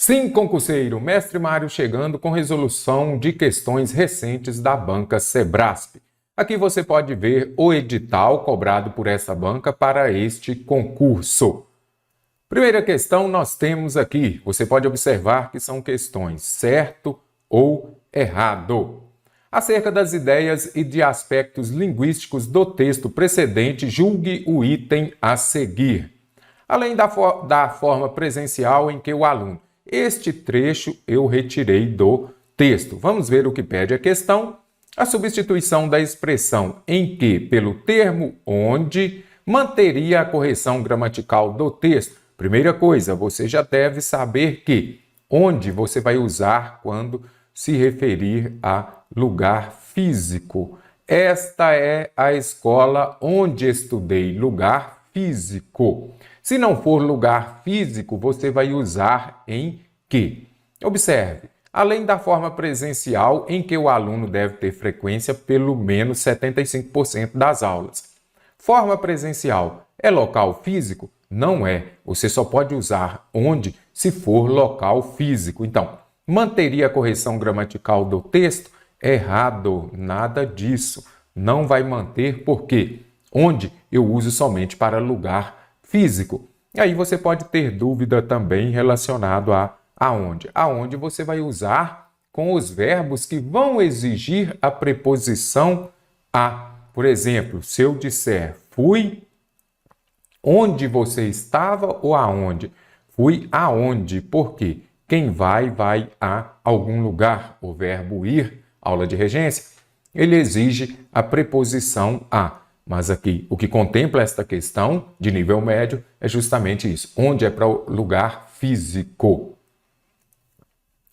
Sim, concurseiro, mestre Mário chegando com resolução de questões recentes da banca Sebrasp. Aqui você pode ver o edital cobrado por essa banca para este concurso. Primeira questão nós temos aqui, você pode observar que são questões certo ou errado. Acerca das ideias e de aspectos linguísticos do texto precedente, julgue o item a seguir. Além da forma presencial em que o aluno. Este trecho eu retirei do texto. Vamos ver o que pede a questão. A substituição da expressão em que pelo termo onde manteria a correção gramatical do texto. Primeira coisa, você já deve saber que onde você vai usar quando se referir a lugar físico. Esta é a escola onde estudei, lugar físico. Se não for lugar físico, você vai usar em que. Observe, além da forma presencial em que o aluno deve ter frequência pelo menos 75% das aulas. Forma presencial é local físico? Não é. Você só pode usar onde se for local físico. Então, manteria a correção gramatical do texto? Errado, nada disso. Não vai manter porque onde eu uso somente para lugar físico. E aí você pode ter dúvida também relacionado a aonde. Aonde você vai usar com os verbos que vão exigir a preposição a. Por exemplo, se eu disser fui, onde você estava ou aonde? Fui aonde. Por quê? Quem vai a algum lugar. O verbo ir, aula de regência, ele exige a preposição a. Mas aqui, o que contempla esta questão de nível médio é justamente isso. Onde é para o lugar físico.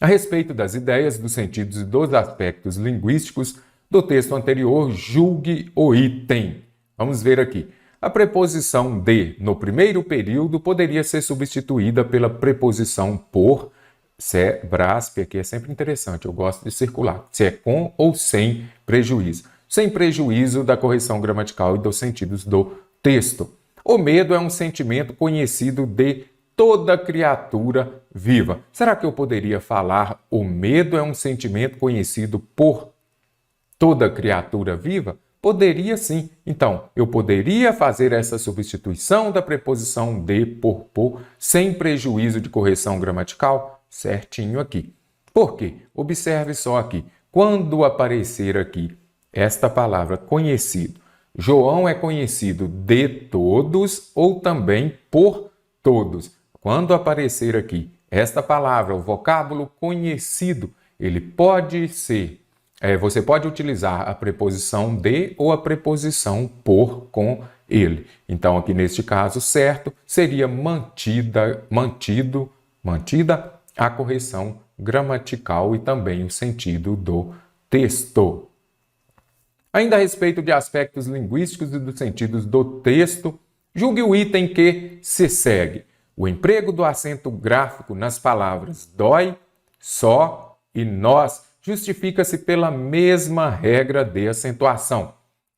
A respeito das ideias, dos sentidos e dos aspectos linguísticos do texto anterior, julgue o item. Vamos ver aqui. A preposição de no primeiro período poderia ser substituída pela preposição por. Sebrasp, aqui é sempre interessante, eu gosto de circular. Se é com ou sem prejuízo. Sem prejuízo da correção gramatical e dos sentidos do texto. O medo é um sentimento conhecido de toda criatura viva. Será que eu poderia falar o medo é um sentimento conhecido por toda criatura viva? Poderia sim. Então, eu poderia fazer essa substituição da preposição de por sem prejuízo de correção gramatical? Certinho aqui. Por quê? Observe só aqui. Quando aparecer aqui esta palavra conhecido, João é conhecido de todos ou também por todos. Quando aparecer aqui esta palavra, o vocábulo conhecido, ele pode ser, você pode utilizar a preposição de ou a preposição por com ele. Então, aqui neste caso, certo, seria mantida a correção gramatical e também o sentido do texto. Ainda a respeito de aspectos linguísticos e dos sentidos do texto, julgue o item que se segue. O emprego do acento gráfico nas palavras dói, só e nós justifica-se pela mesma regra de acentuação.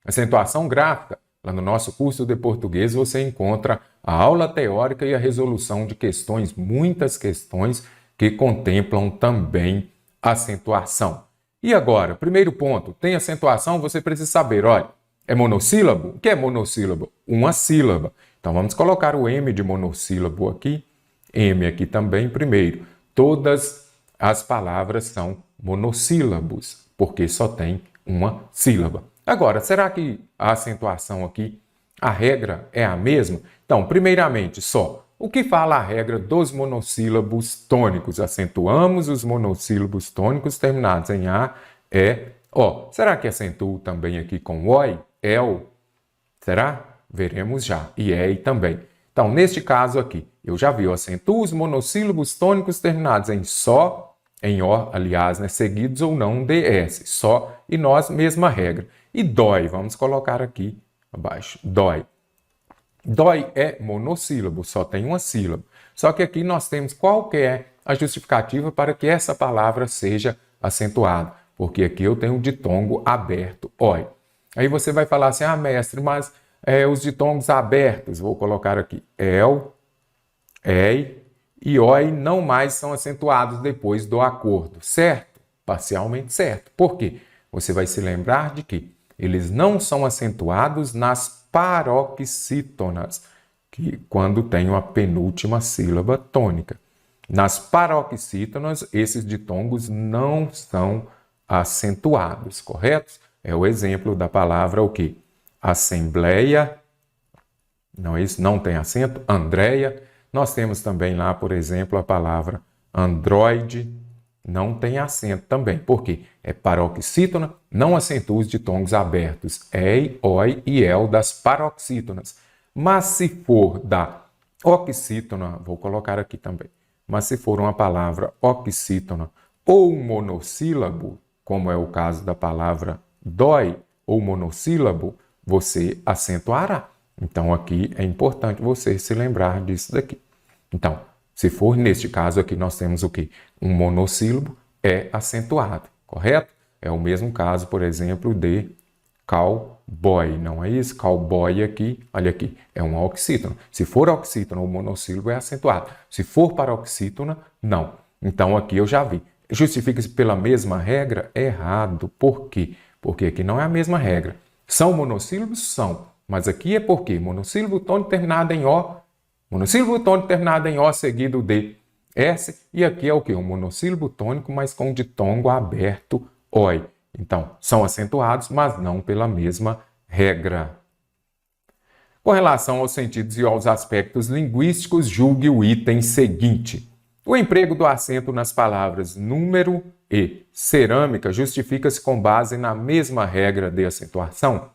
Acentuação gráfica, lá no nosso curso de português você encontra a aula teórica e a resolução de questões, muitas questões que contemplam também acentuação. E agora, primeiro ponto, tem acentuação, você precisa saber, olha, é monossílabo? O que é monossílabo? Uma sílaba. Então, vamos colocar o M de monossílabo aqui, M aqui também primeiro. Todas as palavras são monossílabos, porque só tem uma sílaba. Agora, será que a acentuação aqui, a regra é a mesma? Então, primeiramente, só. O que fala a regra dos monossílabos tônicos? Acentuamos os monossílabos tônicos terminados em A, E, O. Será que acentuo também aqui com OI, EL? Será? Veremos já. E EI também. Então, neste caso aqui, eu já vi, eu acentuo os monossílabos tônicos terminados em SÓ, em O, aliás, né, seguidos ou não de S. SÓ e nós, mesma regra. E DÓI, vamos colocar aqui abaixo. DÓI. Dói é monossílabo, só tem uma sílaba. Só que aqui nós temos qual que é a justificativa para que essa palavra seja acentuada. Porque aqui eu tenho o ditongo aberto, oi. Aí você vai falar assim, mestre, mas os ditongos abertos, vou colocar aqui, el, ei e oi não mais são acentuados depois do acordo, certo? Parcialmente certo. Por quê? Você vai se lembrar de que eles não são acentuados nas paroxítonas, que quando tem uma penúltima sílaba tônica. Nas paroxítonas, esses ditongos não são acentuados, correto? É o exemplo da palavra o quê? Assembleia, não é isso? Não tem acento. Andréia. Nós temos também lá, por exemplo, a palavra Android, não tem acento também. Por quê? É paroxítona, não acentua os ditongos abertos ei, oi e el das paroxítonas. Mas se for da oxítona, vou colocar aqui também, mas se for uma palavra oxítona ou monossílabo, como é o caso da palavra dói ou monossílabo, você acentuará. Então, aqui é importante você se lembrar disso daqui. Então, se for neste caso aqui, nós temos o quê? Um monossílabo é acentuado, correto? É o mesmo caso, por exemplo, de cowboy, não é isso? Cowboy aqui, olha aqui, é uma oxítona. Se for oxítona, o monossílabo é acentuado. Se for paroxítona, não. Então, aqui eu já vi. Justifica-se pela mesma regra? Errado. Por quê? Porque aqui não é a mesma regra. São monossílabos? São. Mas aqui é por quê? Monossílabo tônico terminado em O. Monossílabo tônico terminado em O seguido de S. E aqui é o quê? Um monossílabo tônico, mas com ditongo aberto oi. Então, são acentuados, mas não pela mesma regra. Com relação aos sentidos e aos aspectos linguísticos, julgue o item seguinte. O emprego do acento nas palavras número e cerâmica justifica-se com base na mesma regra de acentuação?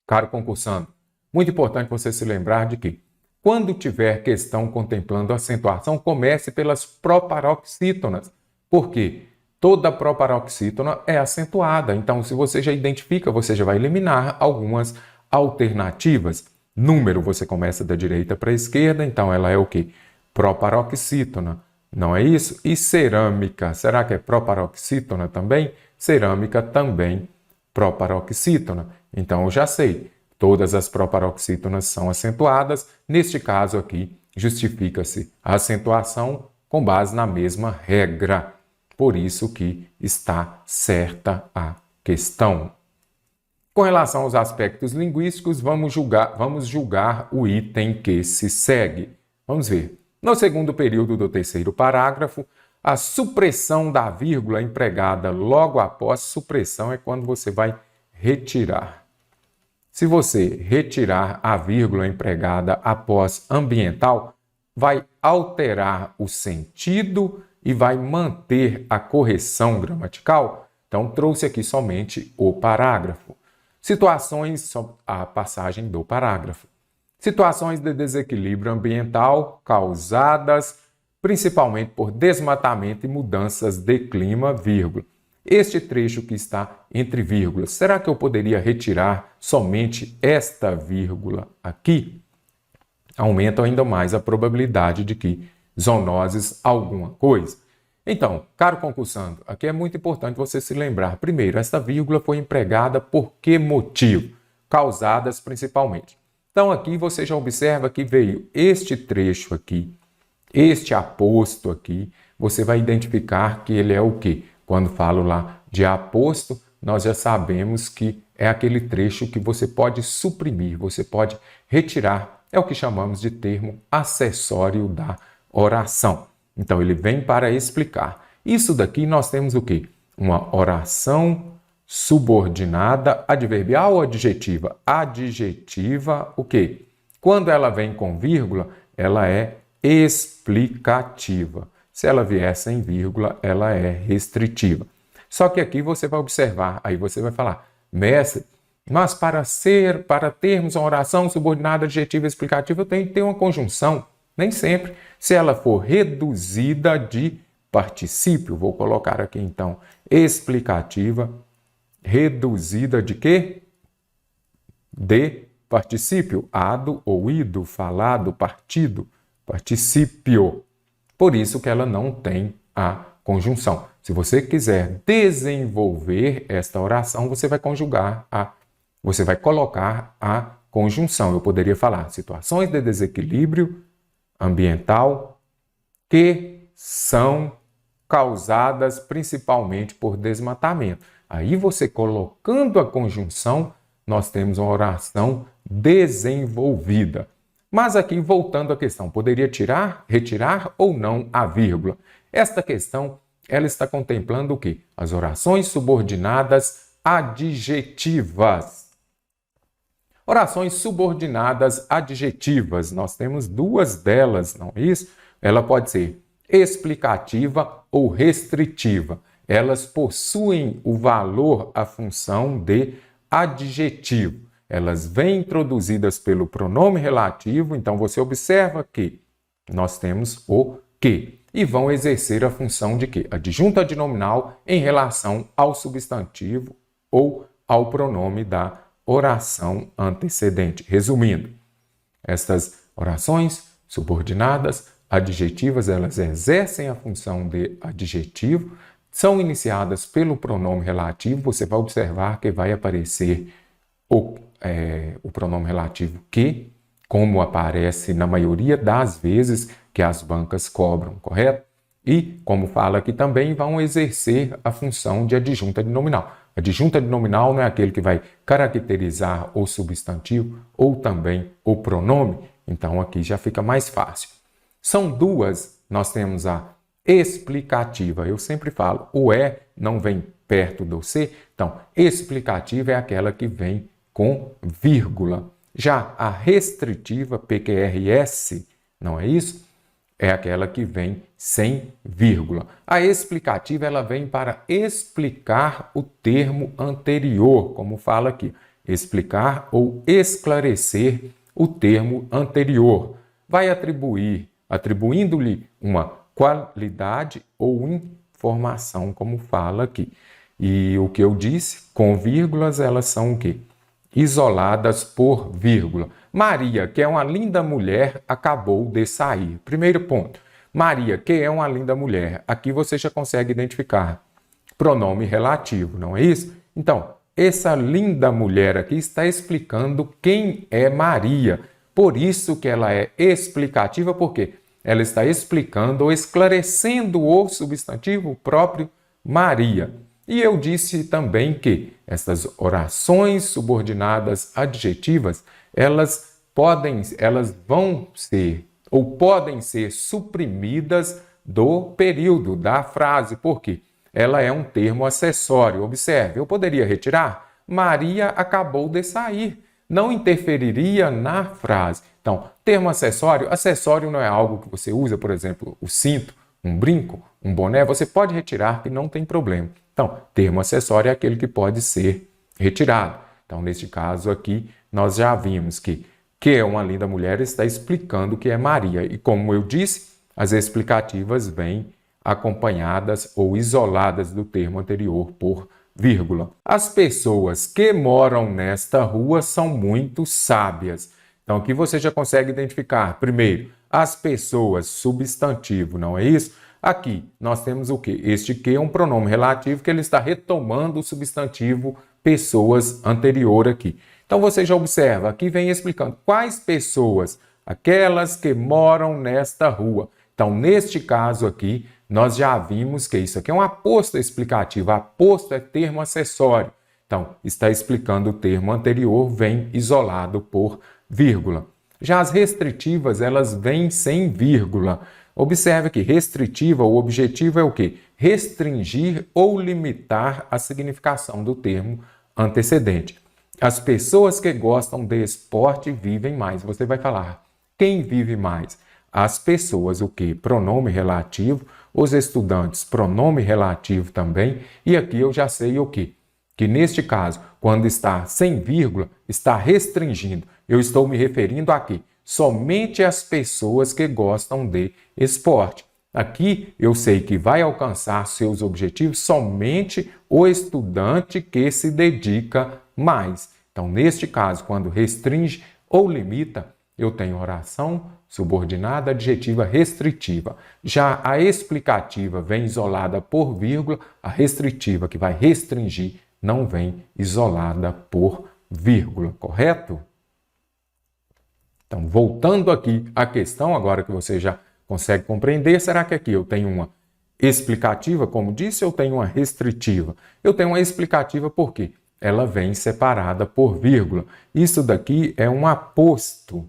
Caro concursando, muito importante você se lembrar de que, quando tiver questão contemplando a acentuação, comece pelas proparoxítonas. Por quê? Toda proparoxítona é acentuada. Então, se você já identifica, você já vai eliminar algumas alternativas. Número, você começa da direita para a esquerda, então ela é o quê? Proparoxítona, não é isso? E cerâmica, será que é proparoxítona também? Cerâmica também proparoxítona. Então, eu já sei, todas as proparoxítonas são acentuadas. Neste caso aqui, justifica-se a acentuação com base na mesma regra. Por isso que está certa a questão. Com relação aos aspectos linguísticos, vamos julgar o item que se segue. Vamos ver. No segundo período do terceiro parágrafo, a supressão da vírgula empregada logo após supressão é quando você vai retirar. Se você retirar a vírgula empregada após ambiental, vai alterar o sentido e vai manter a correção gramatical. Então, trouxe aqui somente o parágrafo. Situações, a passagem do parágrafo. Situações de desequilíbrio ambiental causadas principalmente por desmatamento e mudanças de clima, vírgula. Este trecho que está entre vírgulas, será que eu poderia retirar somente esta vírgula aqui? Aumenta ainda mais a probabilidade de que zoonoses alguma coisa. Então, caro concursando, aqui é muito importante você se lembrar. Primeiro, esta vírgula foi empregada por que motivo? Causadas principalmente. Então, aqui você já observa que veio este trecho aqui, este aposto aqui, você vai identificar que ele é o quê? Quando falo lá de aposto, nós já sabemos que é aquele trecho que você pode suprimir, você pode retirar. É o que chamamos de termo acessório da oração. Então, ele vem para explicar. Isso daqui nós temos o quê? Uma oração subordinada, adverbial ou adjetiva? Adjetiva, o quê? Quando ela vem com vírgula, ela é explicativa. Se ela vier sem vírgula, ela é restritiva. Só que aqui você vai observar, aí você vai falar, mestre, mas para termos uma oração subordinada, adjetiva e explicativa, eu tenho que ter uma conjunção. Nem sempre. Se ela for reduzida de particípio, vou colocar aqui então, explicativa, reduzida de quê? De particípio, ado ou ido, falado, partido, particípio. Por isso que ela não tem a conjunção. Se você quiser desenvolver esta oração, você vai colocar a conjunção. Eu poderia falar situações de desequilíbrio ambiental que são causadas principalmente por desmatamento. Aí você colocando a conjunção, nós temos uma oração desenvolvida. Mas aqui, voltando à questão, poderia retirar ou não a vírgula? Esta questão, ela está contemplando o quê? As orações subordinadas adjetivas. Orações subordinadas adjetivas, nós temos duas delas, não é isso? Ela pode ser explicativa ou restritiva. Elas possuem o valor, a função de adjetivo. Elas vêm introduzidas pelo pronome relativo, então você observa que nós temos o que e vão exercer a função de quê? Adjunta adnominal em relação ao substantivo ou ao pronome da oração antecedente. Resumindo, estas orações subordinadas adjetivas, elas exercem a função de adjetivo, são iniciadas pelo pronome relativo, você vai observar que vai aparecer o pronome relativo que, como aparece na maioria das vezes que as bancas cobram, correto? E, como fala aqui também, vão exercer a função de adjunta adnominal. Adjunta adnominal não é aquele que vai caracterizar o substantivo ou também o pronome, então aqui já fica mais fácil. São duas, nós temos a explicativa, eu sempre falo, o não vem perto do C, então explicativa é aquela que vem com vírgula. Já a restritiva, PQRS, não é isso? É aquela que vem sem vírgula. A explicativa, ela vem para explicar o termo anterior, como fala aqui. Explicar ou esclarecer o termo anterior. Vai atribuindo-lhe uma qualidade ou informação, como fala aqui. E o que eu disse, com vírgulas, elas são o quê? Isoladas por vírgula. Maria, que é uma linda mulher, acabou de sair. Primeiro ponto. Maria, que é uma linda mulher. Aqui você já consegue identificar pronome relativo, não é isso? Então, essa linda mulher aqui está explicando quem é Maria. Por isso que ela é explicativa, porque ela está explicando ou esclarecendo o substantivo próprio Maria. E eu disse também que essas orações subordinadas adjetivas, elas vão ser ou podem ser suprimidas do período da frase, porque ela é um termo acessório. Observe, eu poderia retirar? Maria acabou de sair. Não interferiria na frase. Então, termo acessório, acessório não é algo que você usa, por exemplo, o cinto, um brinco, um boné, você pode retirar que não tem problema. Então, termo acessório é aquele que pode ser retirado. Então, neste caso aqui, nós já vimos que é uma linda mulher está explicando que é Maria. E como eu disse, as explicativas vêm acompanhadas ou isoladas do termo anterior por vírgula. As pessoas que moram nesta rua são muito sábias. Então, aqui você já consegue identificar, primeiro, as pessoas, substantivo, não é isso? Aqui, nós temos o quê? Este que é um pronome relativo que ele está retomando o substantivo pessoas anterior aqui. Então, você já observa, aqui vem explicando quais pessoas, aquelas que moram nesta rua. Então, neste caso aqui, nós já vimos que isso aqui é um aposto explicativo. Aposto é termo acessório. Então, está explicando o termo anterior, vem isolado por vírgula. Já as restritivas, elas vêm sem vírgula. Observe que restritiva, o objetivo é o quê? Restringir ou limitar a significação do termo antecedente. As pessoas que gostam de esporte vivem mais. Você vai falar, quem vive mais? As pessoas, o quê? Pronome relativo. Os estudantes, pronome relativo também. E aqui eu já sei o quê? Que neste caso, quando está sem vírgula, está restringindo. Eu estou me referindo a quê? Somente as pessoas que gostam de esporte. Aqui eu sei que vai alcançar seus objetivos somente o estudante que se dedica mais. Então, neste caso, quando restringe ou limita, eu tenho oração subordinada adjetiva restritiva. Já a explicativa vem isolada por vírgula, a restritiva, que vai restringir, não vem isolada por vírgula, correto? Então, voltando aqui à questão, agora que você já Consegue compreender? Será que aqui eu tenho uma explicativa, como disse, ou tenho uma restritiva? Eu tenho uma explicativa porque ela vem separada por vírgula. Isso daqui é um aposto,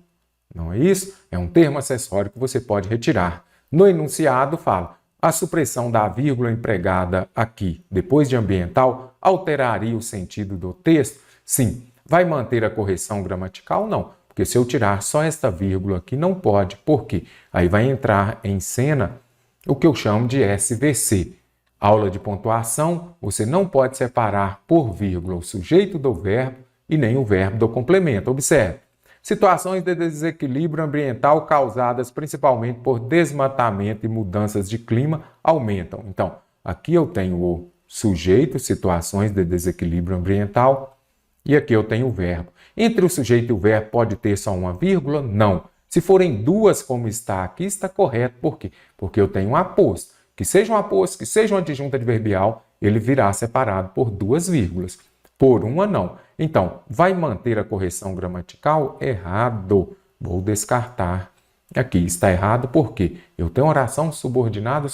não é isso? É um termo acessório que você pode retirar. No enunciado fala: a supressão da vírgula empregada aqui, depois de ambiental, alteraria o sentido do texto? Sim. Vai manter a correção gramatical? Não. Porque se eu tirar só esta vírgula aqui, não pode. Por quê? Aí vai entrar em cena o que eu chamo de SVC. Aula de pontuação, você não pode separar por vírgula o sujeito do verbo e nem o verbo do complemento. Observe. Situações de desequilíbrio ambiental causadas principalmente por desmatamento e mudanças de clima aumentam. Então, aqui eu tenho o sujeito, situações de desequilíbrio ambiental, e aqui eu tenho o verbo. Entre o sujeito e o verbo pode ter só uma vírgula? Não. Se forem duas, como está aqui, está correto. Por quê? Porque eu tenho um aposto. Que seja um aposto, que seja uma adjunta adverbial, ele virá separado por duas vírgulas. Por uma, não. Então, vai manter a correção gramatical? Errado. Vou descartar. Aqui está errado porque eu tenho oração subordinada,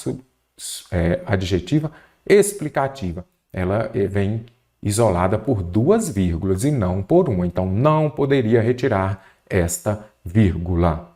adjetiva, explicativa. Ela vem isolada por duas vírgulas e não por uma. Então, não poderia retirar esta vírgula.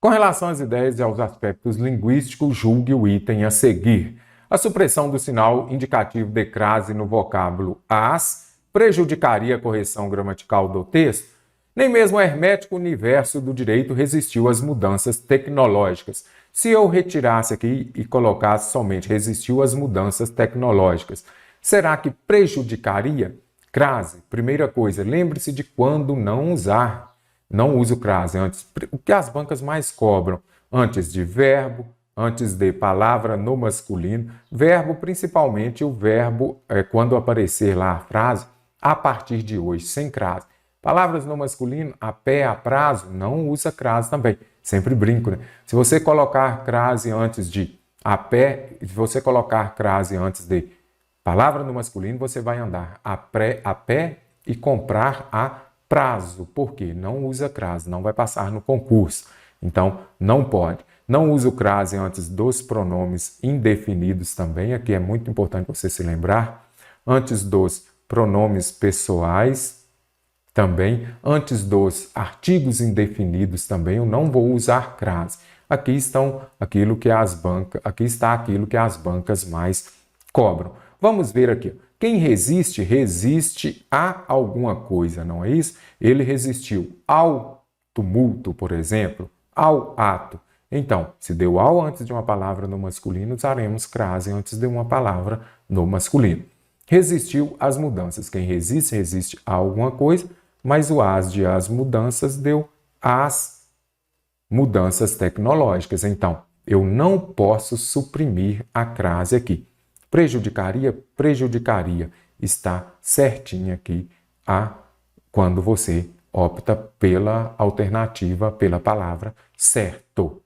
Com relação às ideias e aos aspectos linguísticos, julgue o item a seguir. A supressão do sinal indicativo de crase no vocábulo as prejudicaria a correção gramatical do texto? Nem mesmo o hermético universo do direito resistiu às mudanças tecnológicas. Se eu retirasse aqui e colocasse somente resistiu às mudanças tecnológicas, será que prejudicaria? Crase, primeira coisa, lembre-se de quando não usar. Não use o crase antes. O que as bancas mais cobram? Antes de verbo, antes de palavra no masculino. Verbo, principalmente o verbo, quando aparecer lá a frase, a partir de hoje, sem crase. Palavras no masculino, a pé, a prazo, não usa crase também. Sempre brinco, né? Se você colocar crase antes de a pé, se você colocar crase antes de palavra no masculino, você vai andar a pé e comprar a prazo. Por quê? Não usa crase, não vai passar no concurso. Então, não pode. Não usa o crase antes dos pronomes indefinidos também. Aqui é muito importante você se lembrar. Antes dos pronomes pessoais também. Antes dos artigos indefinidos também. Eu não vou usar crase. Aqui está aquilo que as bancas mais cobram. Vamos ver aqui. Quem resiste, resiste a alguma coisa, não é isso? Ele resistiu ao tumulto, por exemplo, ao ato. Então, se deu ao antes de uma palavra no masculino, usaremos crase antes de uma palavra no masculino. Resistiu às mudanças. Quem resiste, resiste a alguma coisa, mas o as de as mudanças deu às mudanças tecnológicas. Então, eu não posso suprimir a crase aqui. Prejudicaria? Prejudicaria. Está certinho aqui quando você opta pela alternativa, pela palavra certo.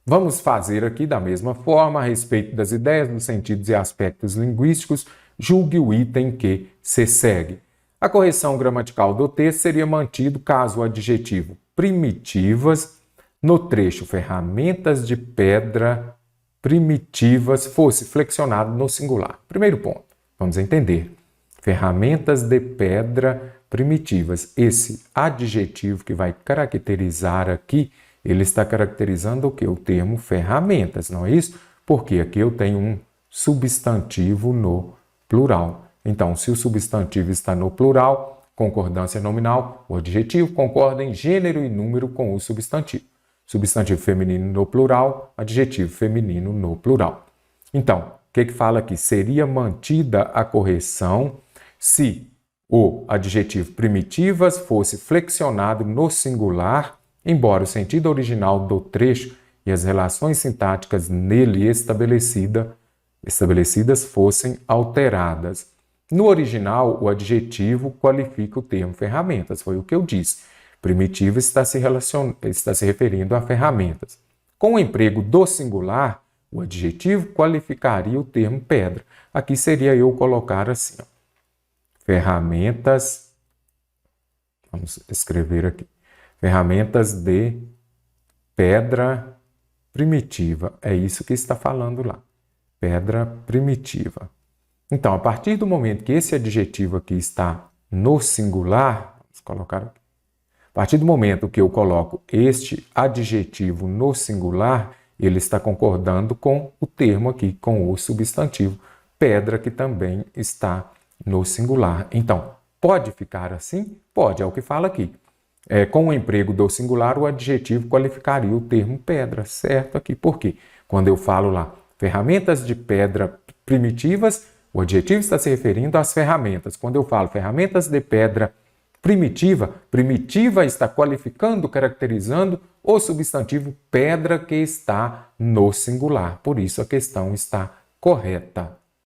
Vamos fazer aqui da mesma forma a respeito das ideias, dos sentidos e aspectos linguísticos. Julgue o item que se segue. A correção gramatical do texto seria mantido caso o adjetivo primitivas no trecho ferramentas de pedra primitivas fosse flexionado no singular. Primeiro ponto, vamos entender. Ferramentas de pedra primitivas. Esse adjetivo que vai caracterizar aqui, ele está caracterizando o que? O termo ferramentas, não é isso? Porque aqui eu tenho um substantivo no plural. Então, se o substantivo está no plural, concordância nominal, o adjetivo concorda em gênero e número com o substantivo. Substantivo feminino no plural, adjetivo feminino no plural. Então, o que fala aqui? Seria mantida a correção se o adjetivo primitivas fosse flexionado no singular, embora o sentido original do trecho e as relações sintáticas nele estabelecidas fossem alteradas. No original, o adjetivo qualifica o termo ferramentas, foi o que eu disse. Primitivo está se referindo a ferramentas. Com o emprego do singular, o adjetivo qualificaria o termo pedra. Aqui seria eu colocar assim, ó, ferramentas, vamos escrever aqui, ferramentas de pedra primitiva. É isso que está falando lá. Pedra primitiva. Então, a partir do momento que esse adjetivo aqui está no singular, vamos colocar aqui. A partir do momento que eu coloco este adjetivo no singular, ele está concordando com o termo aqui, com o substantivo pedra, que também está no singular. Então, pode ficar assim? Pode, é o que fala aqui. Com o emprego do singular, o adjetivo qualificaria o termo pedra, certo? Aqui, por quê? Quando eu falo lá, ferramentas de pedra primitivas, o adjetivo está se referindo às ferramentas. Quando eu falo ferramentas de pedra primitiva, primitiva está qualificando, caracterizando o substantivo pedra, que está no singular. Por isso a questão está correta.